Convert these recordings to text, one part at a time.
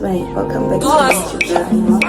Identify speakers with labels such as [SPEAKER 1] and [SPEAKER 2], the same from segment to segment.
[SPEAKER 1] Right, welcome back to my YouTube channel.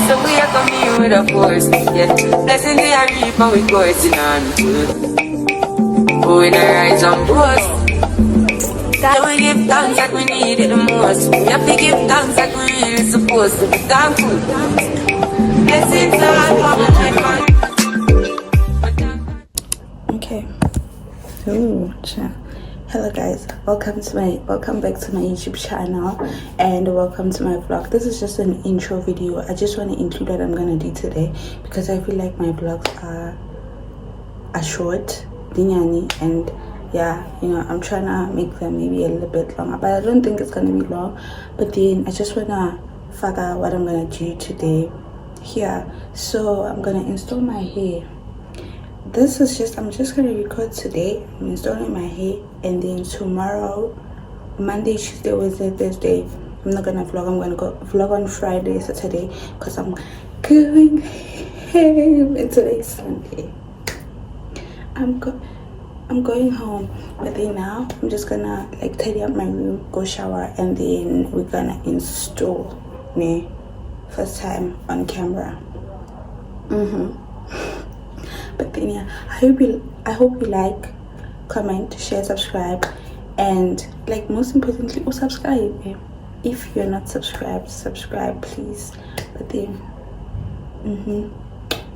[SPEAKER 2] So we are coming with a force, yeah. Blessings we are reaping, we coursing on full. Going to rise and boast. God, we give thanks like we need it the most. We have to give thanks like we really supposed to be thankful. Blessings are coming, my
[SPEAKER 1] Okay. Ooh, cha. Hello guys, welcome back to my YouTube channel and welcome to my vlog. This is just an intro video. I just want to include what I'm gonna do today because I feel like my vlogs are short, dinyani, and yeah, you know, I'm trying to make them maybe a little bit longer, but I don't think it's gonna be long. But then I just wanna figure out what I'm gonna do today here. So I'm gonna install my hair. I'm just gonna record today. I'm installing my hair, and then tomorrow, Monday, Tuesday, Wednesday, Thursday, I'm not gonna vlog. I'm gonna go vlog on Friday, Saturday, because I'm going home. And today's Sunday. I'm going home, but then now I'm just gonna like tidy up my room, go shower, and then we're gonna install me first time on camera. But then yeah, I hope you like, comment, share, subscribe, and like most importantly, subscribe. If you're not subscribed, subscribe please. But then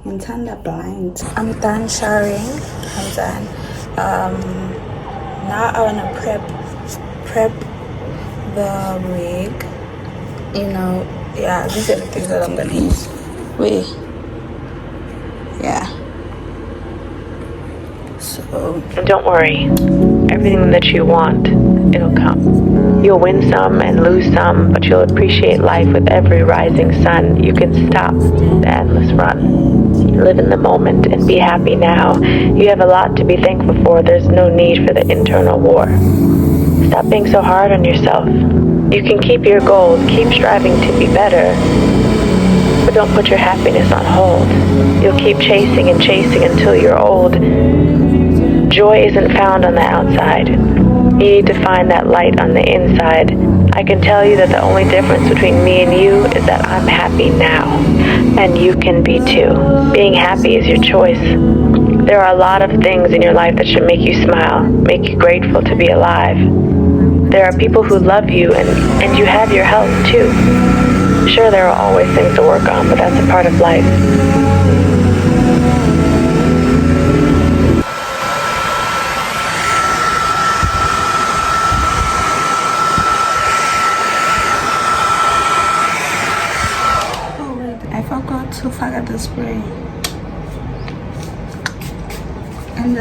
[SPEAKER 1] I'm turned blind. I'm done showering. I'm done. Now I wanna prep the wig. You know, yeah, these are the things that I'm gonna use. Wait. Yeah. So
[SPEAKER 3] don't worry, everything that you want, it'll come. You'll win some and lose some, but you'll appreciate life with every rising sun. You can stop the endless run. Live in the moment and be happy now. You have a lot to be thankful for. There's no need for the internal war. Stop being so hard on yourself. You can keep your goals, keep striving to be better, but don't put your happiness on hold. You'll keep chasing and chasing until you're old. Joy isn't found on the outside. You need to find that light on the inside. I can tell you that the only difference between me and you is that I'm happy now. And you can be too. Being happy is your choice. There are a lot of things in your life that should make you smile, make you grateful to be alive. There are people who love you and you have your health too. Sure, there are always things to work on, but that's a part of life.
[SPEAKER 1] I forgot to forget the spray. And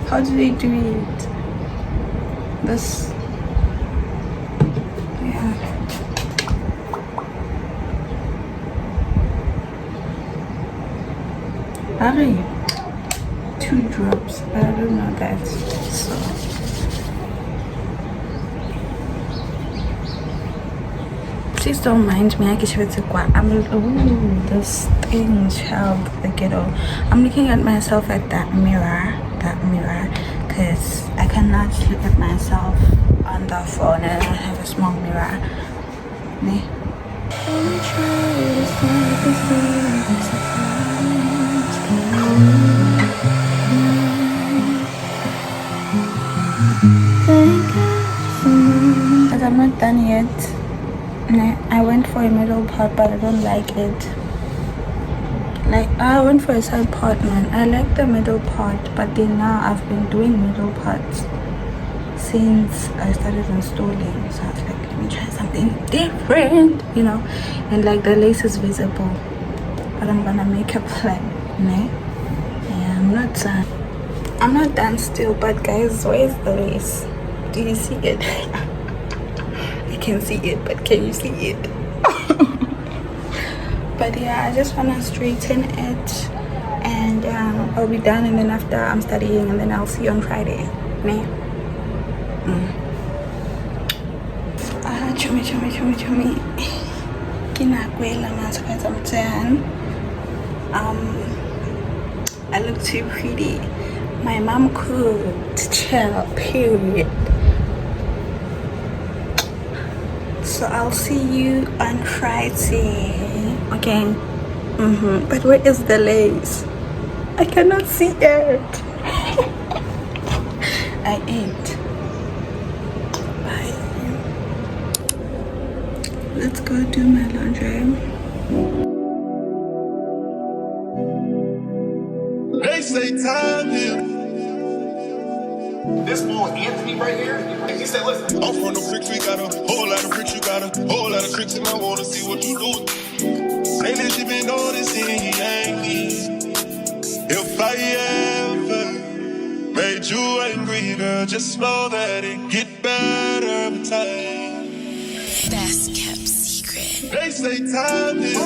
[SPEAKER 1] how do they do it? This, yeah. Hurry. 2 drops. I don't know that. So. Please don't mind me. I'm this thing, child, the ghetto. I'm looking at myself at that mirror, because I cannot look at myself on the phone and I don't have a small mirror. But I'm not done yet. I went for a middle part, but I don't like it. Like, I went for a side part, man. I like the middle part, but then now I've been doing middle parts since I started installing. So I was like, let me try something different, you know. And like the lace is visible, but I'm gonna make a plan. Yeah, I'm not done still, but guys, where's the lace? Do you see it? I can see it, but can you see it? But yeah, I just want to straighten it, and I'll be done, and then after I'm studying, and then I'll see you on Friday. Chumi kinakwela manje I look too pretty. My mom cooked. Chill. Period. So I'll see you on Friday. Okay. But where is the lace? I cannot see it. I ain't. Bye. Let's go do my laundry.
[SPEAKER 2] They say time here. This boy Anthony right here, he said, listen, I'm from the bricks, we got a whole lot of bricks, you got a whole lot of tricks, and I wanna see what you do. Lately she been noticing he ain't me. If I ever made you angry, girl, just know that it get better with time.
[SPEAKER 4] Best kept secret.
[SPEAKER 2] They say time is,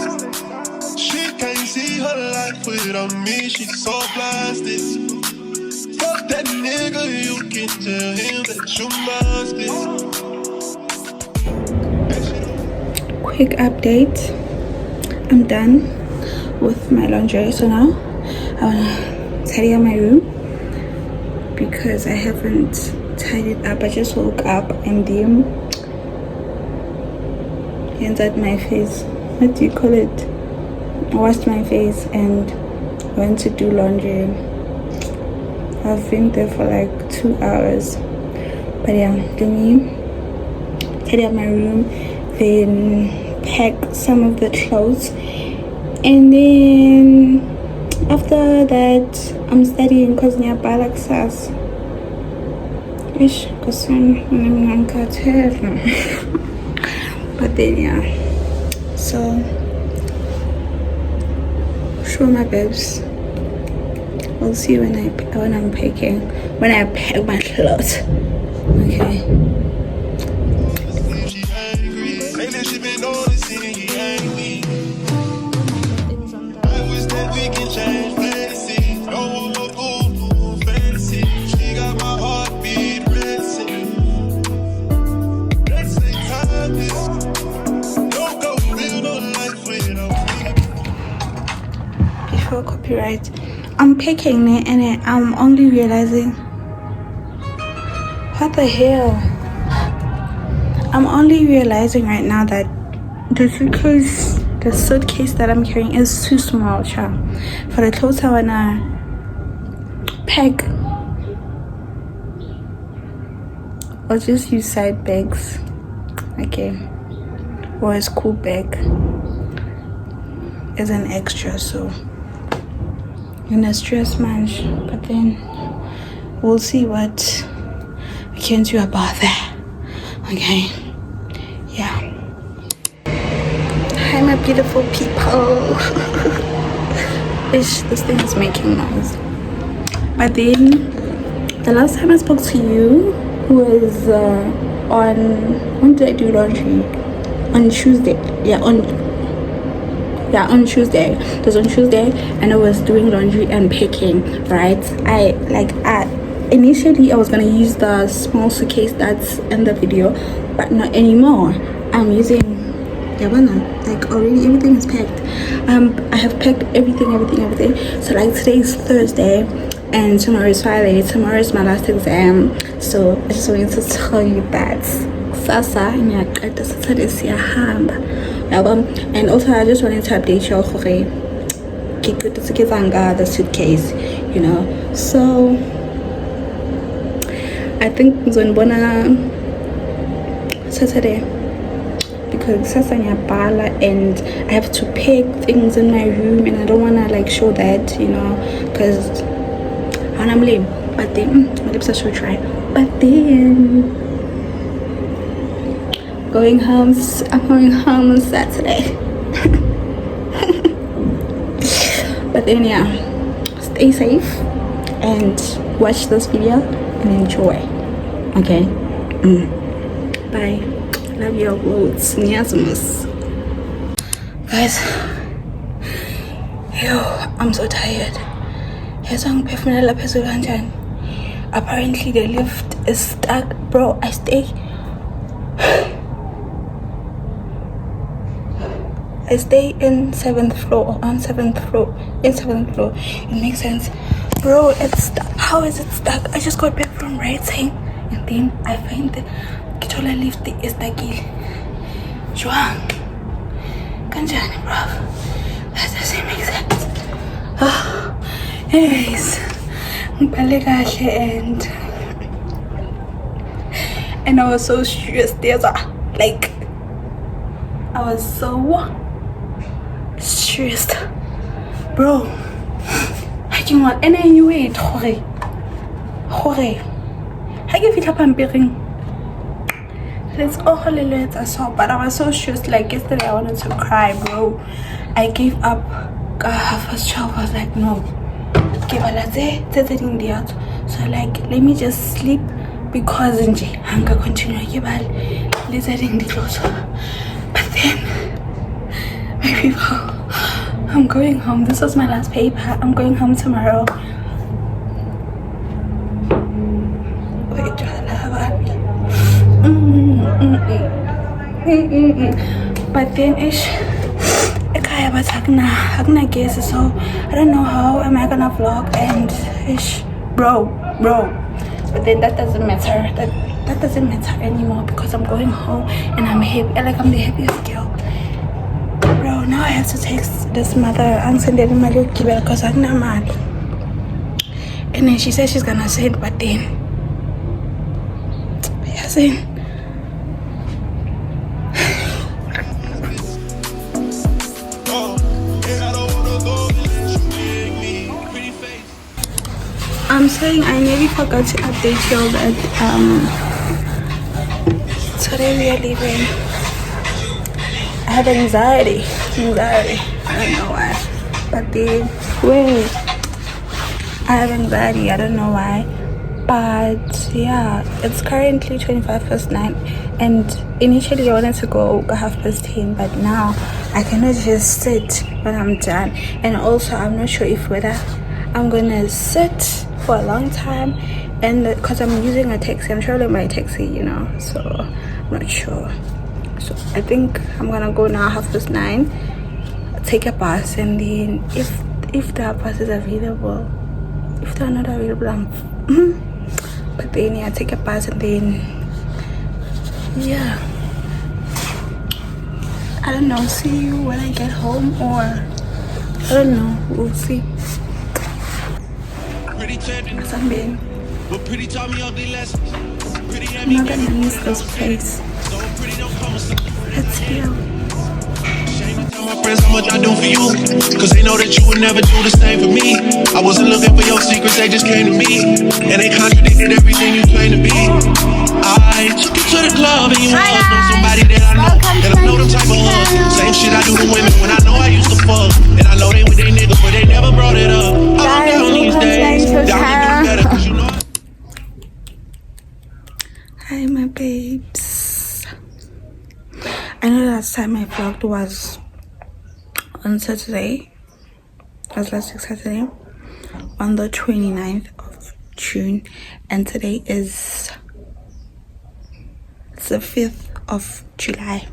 [SPEAKER 2] she can't see her life without me, she's so blasted. Fuck that nigga, you can tell him that you must.
[SPEAKER 1] Quick update. I'm done with my laundry, so now I wanna tidy up my room because I haven't tidied up. I just woke up and then at my face. What do you call it? I washed my face and went to do laundry. I've been there for like 2 hours. But yeah, let me tidy up my room, then pack some of the clothes, and then after that I'm studying because nyabala kusasa. Ish, because I'm but then yeah, so show my babes. We'll see when I'm packing, when I pack my clothes. Okay. Before copyright, I'm packing it and I'm only realizing, what the hell? I'm only realizing right now that the suitcase that I'm carrying is too small, child. For the clothes I wanna pack, I'll just use side bags, okay, or a school bag as an extra, so in a stress munch. But then we'll see what we can do about that. Okay, yeah. Hi my beautiful people. Ish, this thing is making noise. But then the last time I spoke to you was when did I do laundry? On Tuesday. On Tuesday. It was on Tuesday and I was doing laundry and packing, right? Initially I was gonna use the small suitcase that's in the video, but not anymore. I'm using like already everything is packed. I have packed everything. So like today is Thursday and tomorrow is Friday. Tomorrow is my last exam, so I just wanted to tell you that sasa ngiyaqeda Saturday siyahamba. And also I just wanted to update you the suitcase, you know. So I think ngizonibona Saturday because sasa ngiyabhala and I have to pack things in my room and I don't wanna like show that, you know, because I'm lame. But then my lips are so dry. But then I'm going home on Saturday. But then yeah, stay safe and watch this video and enjoy. Okay. Bye. Love your words. Niazumus. Guys, I'm so tired. Apparently the lift is stuck, bro. I stay in 7th floor. It makes sense, bro. It's stuck. how is it stuck? I just got back from writing and then I find the Kitola lift is stuck. Juang Kanjani, bro. That doesn't make sense. Anyways, and I was so stressed. Like I was so stressed, bro. I didn't want any anyway. Hore. I give it up pampering. Let's all let us up. But I was so stressed. Like yesterday, I wanted to cry, bro. I gave up. First child was like, no. So like, let me just sleep because I'm gonna continue. But then, my people, I'm going home. This was my last paper. I'm going home tomorrow. But then I guess so I don't know how am I gonna vlog and bro. But then that doesn't matter. That doesn't matter anymore because I'm going home and I'm happy. Like I'm the happiest girl. Bro, now I have to text this mother and send it in my little kibble because I'm not mad. And then she said she's gonna send, but then I'm saying I nearly forgot to update y'all that today we are leaving. I have anxiety. I don't know why. But then I have anxiety. I don't know why. But yeah, it's currently 9:25, and initially I wanted to go 10:30, but now I cannot just sit when I'm done. And also I'm not sure if whether I'm gonna sit for a long time, and because I'm using a taxi, I'm traveling by taxi, so I'm not sure. So I think I'm gonna go now 9:30, take a bus, and then if the bus is available, if they're not available, but then yeah, take a bus, and then yeah, I don't know, see you when I get home, or I don't know, we'll see. Something. I'm not gonna miss this place. Let's heal.
[SPEAKER 5] Tell my friends how much I do for you, cause they know that you would never do the same for me. I wasn't looking for your secrets, they just came to me, and they contradicted everything you claim to be. I took you to the club and you was know somebody that I know, and I know the type of hug. Same shit I do to women when I know I used to fuck, and I know they with they niggas but they never brought it up. I'm down these days, down to do better cause you know.
[SPEAKER 1] Hi my babes. I know last time I vlogged was on Saturday. It was last week Saturday, on the 29th of June, and today is the 5th of July,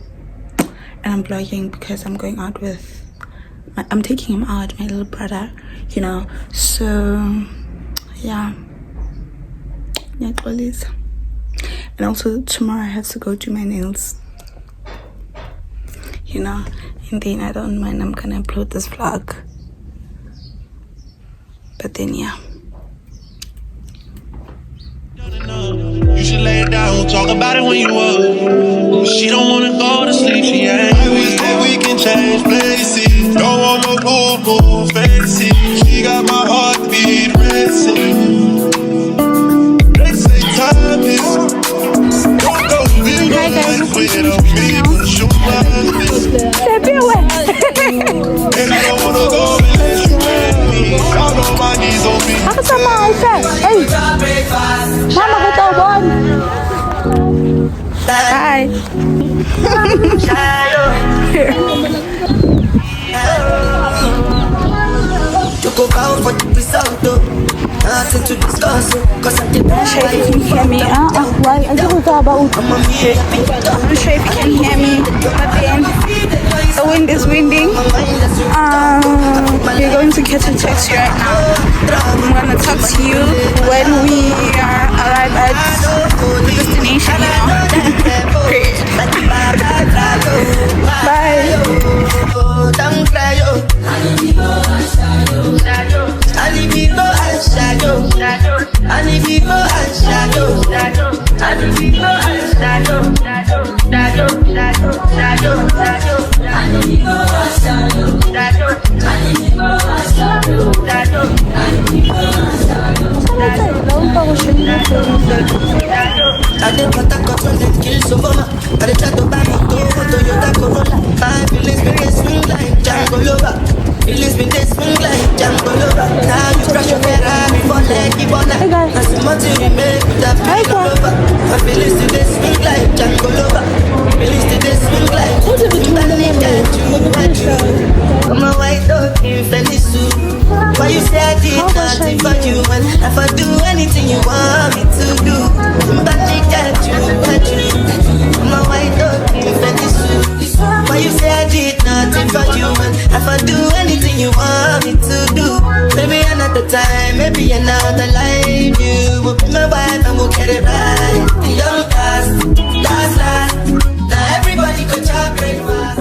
[SPEAKER 1] and I'm vlogging because I'm going out with I'm taking him out, my little brother, so yeah, please. And also tomorrow I have to go do my nails, and then I don't mind, I'm gonna upload this vlog. But then yeah,
[SPEAKER 5] you should lay it down, talk about it when you up. She don't wanna go to sleep, she ain't. I wish that we can change places. Don't want no boo-boo faces. She got my heartbeat racing. They say time is. Don't go live your life without me, but you mine. And I don't wanna go unless you let me. Down on my knees on me.
[SPEAKER 1] ako sama hey, mama ko to bon. Hi.
[SPEAKER 6] To go out for the result, nothing to discuss. Cause I didn't
[SPEAKER 1] I'm sure if you can hear me. Why? I just about. I'm not sure if you can hear me. But then The wind is winding. We're going to catch a taxi right now. I'm gonna talk to you when we arrive at the destination, you know. Bye.
[SPEAKER 6] I did what I got when they kill so mama. I did try to buy me Toyota Corolla. My feelings been they swing like Django Lover. Feelings been they swing like Django Lover. Now you crash your Ferrari for like Ibona. That's the motive we make with that feeling over. My feelings today swing like Django Lover. Feelings today swing like I'm a white dog in Fendi suit. Why you say I did nothing for you? And if I do anything you want me to do, but they got you. I'm a white dog in Fendi suit. Why you say I did nothing for you? And if I do anything you want me to do, maybe another time, maybe another life, you will be my wife and we'll get it right. The young last. Now everybody could talk great fast.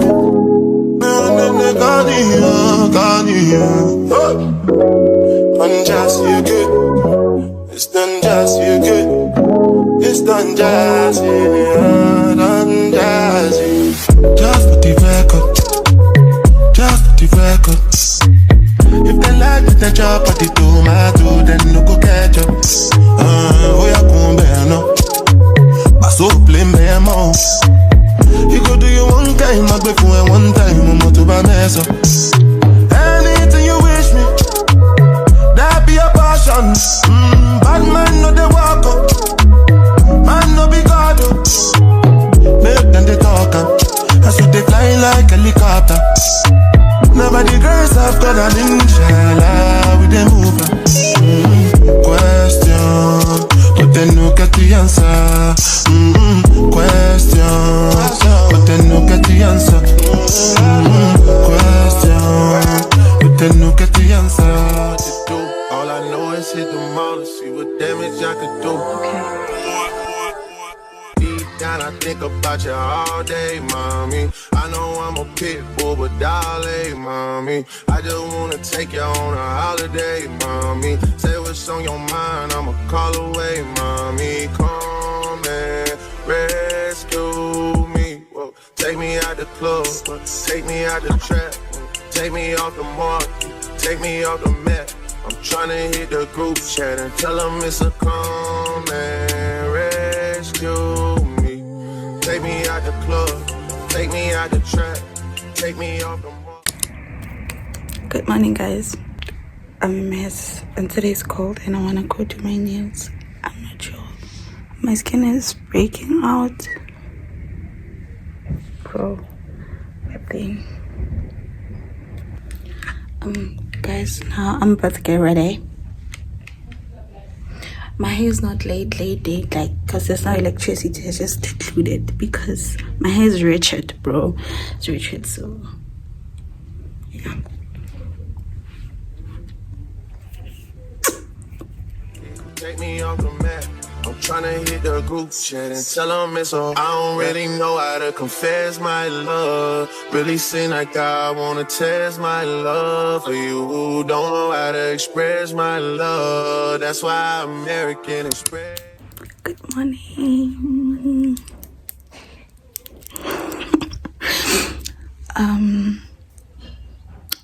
[SPEAKER 5] Unjust, you good. It's done just, you good. It's done just, yeah, done just, yeah. Just for the record. Just for the record. If they like me, then chop at the tomato, then no go catch up. Oh, yeah, come bear no. Paso blame bear more. You go do your one time, I go for one time, I'm not to buy mess up. Anything you wish me, that be a passion. Bad man no they walk up, man no be God up. Make them they talk up, that's what they fly like helicopter. Nobody girls have got an inshallah with them move. Question, but then no get the answer. Question, but then no get the answer. Question, but then no get the answer. All I know is hit the mall to see what damage I could do. Deep down I think about you all day, mommy. I know I'm a pit bull, but darling, mommy, I just wanna take you on a holiday, mommy. Say what's on your mind, I'ma call away, mommy. Come and rescue me. Whoa. Take me out the club, take me out the trap, take me off the mark, take me off the map. I'm tryna hit the group chat and tell them it's a come and rescue me. Take me out the club, take me out the trap, take me off the mark.
[SPEAKER 1] Good morning, guys. I'm a mess and today's cold and I want to go do my nails. I'm not sure. My skin is breaking out. Bro, that thing. Guys, now I'm about to get ready. My hair is not laid like, because there's no electricity. It's just secluded because my hair is Richard, bro. It's Richard, so yeah.
[SPEAKER 5] Take me off the map. I'm tryna hit the group chat and tell them it's all. I don't really know how to confess my love. Really seem like I wanna test my love for you. Don't know how to express my love. That's why American Express.
[SPEAKER 1] Good morning.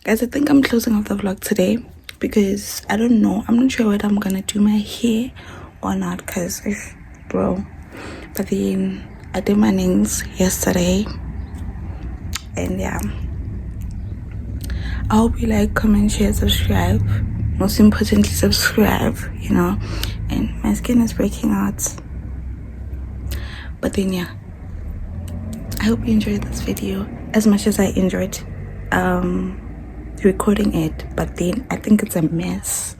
[SPEAKER 1] Guys, I think I'm closing off the vlog today because I don't know. I'm not sure whether I'm gonna do my hair or not because bro, but then I did my nails yesterday and yeah, I hope you like, comment, share, subscribe. Most importantly, subscribe, you know. And my skin is breaking out, but then yeah, I hope you enjoyed this video as much as I enjoyed recording it. But then I think it's a mess,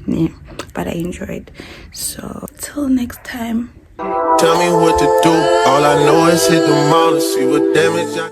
[SPEAKER 1] yeah, but I enjoyed. So till next time,
[SPEAKER 5] Tell me what to do. All I know is hit the mall to see what damage I